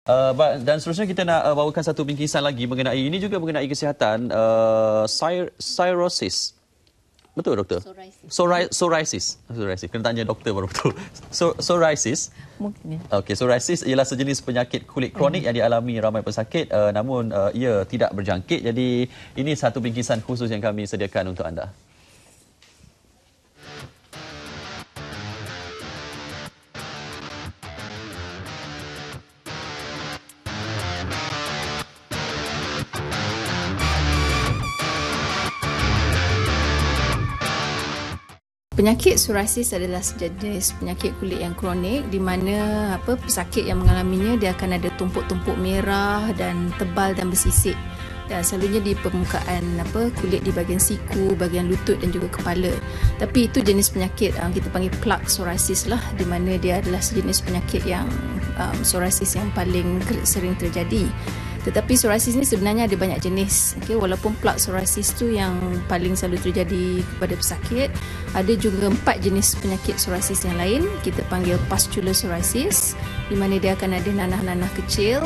Dan seterusnya kita nak bawakan satu bingkisan lagi mengenai ini juga mengenai kesihatan cirrhosis. Betul doktor? Psoriasis. Kena tanya doktor baru betul. Psoriasis. Mungkin. Okey, psoriasis ialah sejenis penyakit kulit kronik yang dialami ramai pesakit, namun ia tidak berjangkit. Jadi ini satu bingkisan khusus yang kami sediakan untuk anda. Penyakit psoriasis adalah sejenis penyakit kulit yang kronik di mana pesakit yang mengalaminya dia akan ada tumpuk-tumpuk merah dan tebal dan bersisik. Dan selalunya di permukaan kulit di bahagian siku, bahagian lutut dan juga kepala. Tapi itu jenis penyakit kita panggil plaque psoriasis lah, di mana dia adalah sejenis penyakit yang psoriasis yang paling sering terjadi. Tetapi psoriasis ni sebenarnya ada banyak jenis. Walaupun plaque psoriasis tu yang paling selalu terjadi kepada pesakit, ada juga 4 jenis penyakit psoriasis yang lain. Kita panggil pustular psoriasis, di mana dia akan ada nanah-nanah kecil,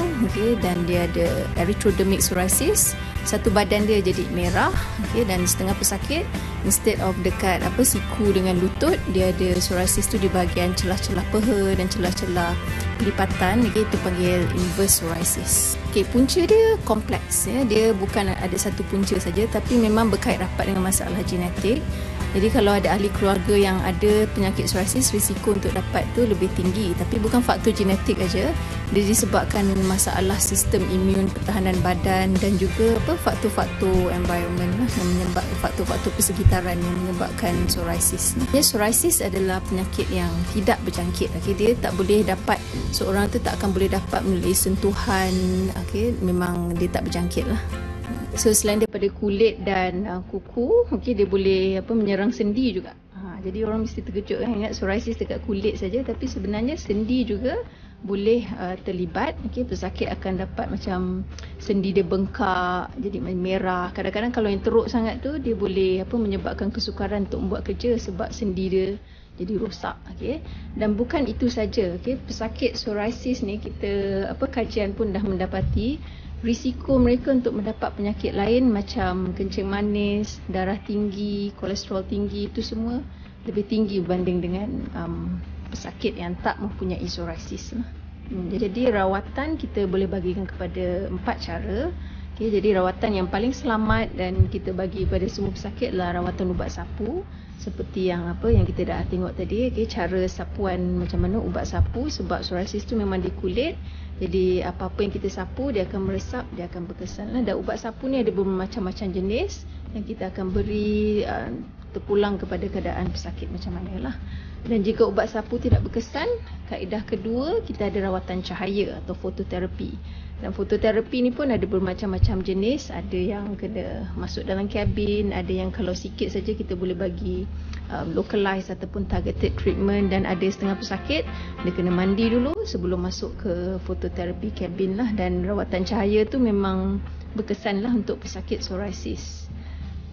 dan dia ada erythrodermic psoriasis. Satu badan dia jadi merah, dan setengah pesakit instead of dekat siku dengan lutut, dia ada psoriasis tu di bahagian celah-celah peha dan celah-celah pelipatan, itu panggil inverse psoriasis. Punca dia kompleks, dia bukan ada satu punca saja, tapi memang berkait rapat dengan masalah genetik. Jadi kalau ada ahli keluarga yang ada penyakit psoriasis, risiko untuk dapat tu lebih tinggi. Tapi bukan faktor genetik aja, dia disebabkan masalah sistem imun, pertahanan badan dan juga faktor-faktor environment lah, yang menyebabkan faktor-faktor persekitaran yang menyebabkan psoriasis. Psoriasis adalah penyakit yang tidak berjangkit. Dia tak boleh dapat, seorang tu tak akan boleh dapat melalui sentuhan. Memang dia tak berjangkit lah. So selain daripada kulit dan kuku, dia boleh menyerang sendi juga. Jadi orang mesti terkejut kan, ingat psoriasis dekat kulit saja, tapi sebenarnya sendi juga boleh terlibat. Pesakit akan dapat macam sendi dia bengkak, jadi merah. Kadang-kadang kalau yang teruk sangat tu, dia boleh menyebabkan kesukaran untuk membuat kerja sebab sendi dia jadi rosak. Dan bukan itu saja, pesakit psoriasis ni kita kajian pun dah mendapati risiko mereka untuk mendapat penyakit lain macam kencing manis, darah tinggi, kolesterol tinggi, itu semua lebih tinggi berbanding dengan pesakit yang tak mempunyai psoriasis. Jadi rawatan kita boleh bagikan kepada 4 cara. Jadi rawatan yang paling selamat dan kita bagi kepada semua pesakit adalah rawatan ubat sapu, seperti yang kita dah tengok tadi. Cara sapuan macam mana ubat sapu, sebab psoriasis tu memang di kulit. Jadi apa-apa yang kita sapu dia akan meresap, dia akan berkesan lah. Dan ubat sapu ni ada bermacam-macam jenis yang kita akan beri terpulang kepada keadaan pesakit macam mana lah. Dan jika ubat sapu tidak berkesan, kaedah kedua kita ada rawatan cahaya atau fototerapi. Dan fototerapi ni pun ada bermacam-macam jenis. Ada yang kena masuk dalam kabin, ada yang kalau sikit saja kita boleh bagi localized ataupun targeted treatment, dan ada setengah pesakit dia kena mandi dulu sebelum masuk ke fototerapi kabin lah. Dan rawatan cahaya tu memang berkesan lah untuk pesakit psoriasis.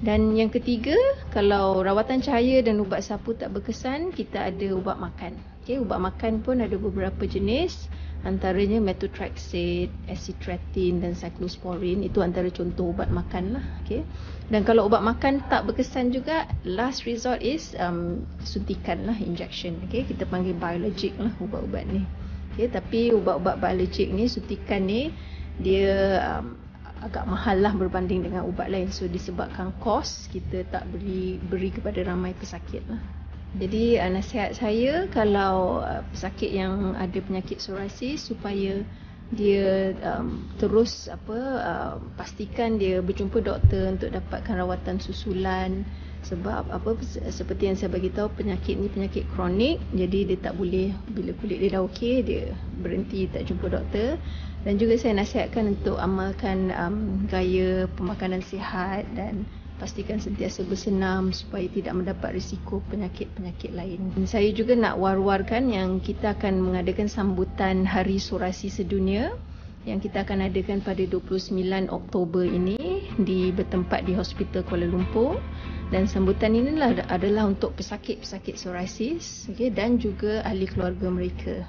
Dan yang ketiga, kalau rawatan cahaya dan ubat sapu tak berkesan, kita ada ubat makan. Ubat makan pun ada beberapa jenis, antaranya methotrexate, acitretin dan cyclosporin. Itu antara contoh ubat makan lah. Dan kalau ubat makan tak berkesan juga, last resort is suntikan lah, injection. Kita panggil biologic lah ubat-ubat ni. Tapi ubat-ubat biologic ni, suntikan ni, dia agak mahal lah berbanding dengan ubat lain. So disebabkan kos, kita tak beri kepada ramai pesakit lah. Jadi nasihat saya, kalau pesakit yang ada penyakit psoriasis, supaya dia terus pastikan dia berjumpa doktor untuk dapatkan rawatan susulan. Sebab seperti yang saya bagi tahu, penyakit ni penyakit kronik, jadi dia tak boleh bila kulit dia dah okey dia berhenti tak jumpa doktor. Dan juga saya nasihatkan untuk amalkan gaya pemakanan sihat dan pastikan sentiasa bersenam supaya tidak mendapat risiko penyakit-penyakit lain. Dan saya juga nak war-warkan yang kita akan mengadakan sambutan Hari Psoriasis Sedunia yang kita akan adakan pada 29 Oktober ini bertempat di Hospital Kuala Lumpur. Dan sambutan ini adalah untuk pesakit-pesakit psoriasis, dan juga ahli keluarga mereka.